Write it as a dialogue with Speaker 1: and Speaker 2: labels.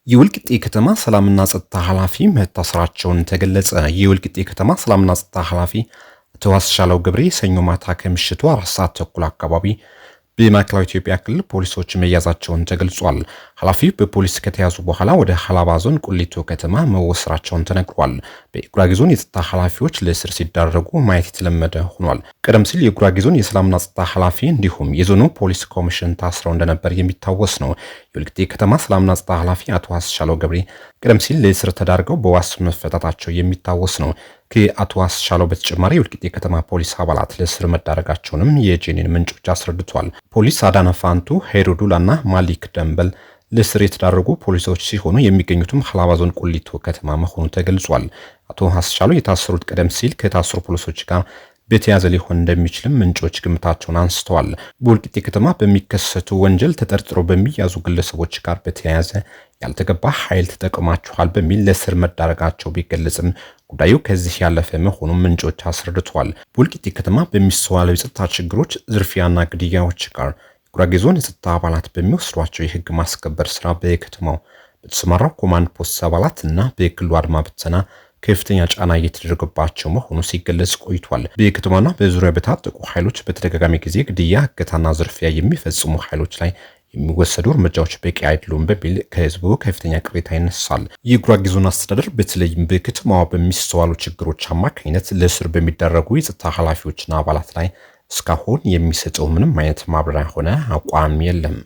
Speaker 1: የወልቂጤ ከተማ ሰላምና ጸጥታ ኃላፊ መታሰራቸውን ተገለጸ። የወልቂጤ ከተማ ሰላምና ጸጥታ ኃላፊ አቶ አስቻለው ገብሬ ሰኞ ማታ ከምሽቱ 4 ሰዓት ተኩል አካባቢ በማዕከላዊ ኢትዮጵያ ክልል ፖሊሶች መያዛቸውን ተገልጿል። ኃላፊው በፖሊስ ከተያዙ በኋላ ወደ ሐላባ ዞን ቁሊቶ ከተማ መወሰራቸውን ተነግሯል። በጉራጌ ዞን የጸጥታ ኃላፊዎች ለእስር ሲዳረጉ ማየት የተለመደ ሆኗል። ቀደም ሲል የጉራጌ ዞን የሰላምና ጸጥታ ኃላፊ እንዲሁም የዞኑ ፖሊስ ኮሚሽን ታስረው እንደነበር የሚታወስ ነው። የወልቂጤ ከተማ ሰላምና ጸጥታ ኃላፊ አቶ አስቻለው ገብሬ ቀደም ሲል ለእስር ተዳርገው በዋስ መፈታታቸው የሚታወስ ነው። ከአቶ አስቻለው በተጨማሪ የወልቂጤ ከተማ ፖሊስ አባላት ለእስር መዳረጋቸውንም የጄኔን ምንጮች አስረድቷል። ፖሊስ አዳነ ፋንቱ፣ ሄሮዱላና ማሊክ ደንበል ለእስር የተዳረጉ ፖሊሶች ሲሆኑ የሚገኙትም ሐላባ ዞን ቁሊቶ ከተማ መሆኑ ተገልጿል። አቶ አስቻለው የታሰሩት ቀደም ሲል ከታሰሩ ፖሊሶች ጋር በተያዘ ሊሆን እንደሚችልም ምንጮች ግምታቸውን አንስተዋል። በወልቂጤ ከተማ በሚከሰቱ ወንጀል ተጠርጥረው በሚያዙ ግለሰቦች ጋር በተያያዘ ያልተገባ ኃይል ተጠቅማችኋል በሚል ለእስር መዳረጋቸው ቢገለጽም ጉዳዩ ከዚህ ያለፈ መሆኑን ምንጮች አስረድተዋል። በወልቂጤ ከተማ በሚስተዋሉ የጸጥታ ችግሮች፣ ዝርፊያና ግድያዎች ጋር የጉራጌ ዞን የጸጥታ አባላት በሚወስዷቸው የህግ ማስከበር ስራ በከተማው በተሰማራው ኮማንድ ፖስት አባላት እና በክልሉ አድማ ብተና ከፍተኛ ጫና እየተደረገባቸው መሆኑ ሲገለጽ ቆይቷል። በከተማና በዙሪያ በታጠቁ ኃይሎች በተደጋጋሚ ጊዜ ግድያ፣ እገታና ዝርፊያ የሚፈጽሙ ኃይሎች ላይ የሚወሰዱ እርምጃዎች በቂ አይደሉም በሚል ከህዝቡ ከፍተኛ ቅሬታ ይነሳል። የጉራጌ ዞን አስተዳደር በተለይም በከተማዋ በሚስተዋሉ ችግሮች አማካኝነት ለእስር በሚደረጉ የጸጥታ ኃላፊዎችና አባላት ላይ እስካሁን የሚሰጠው ምንም አይነት ማብራሪያ ሆነ አቋም የለም።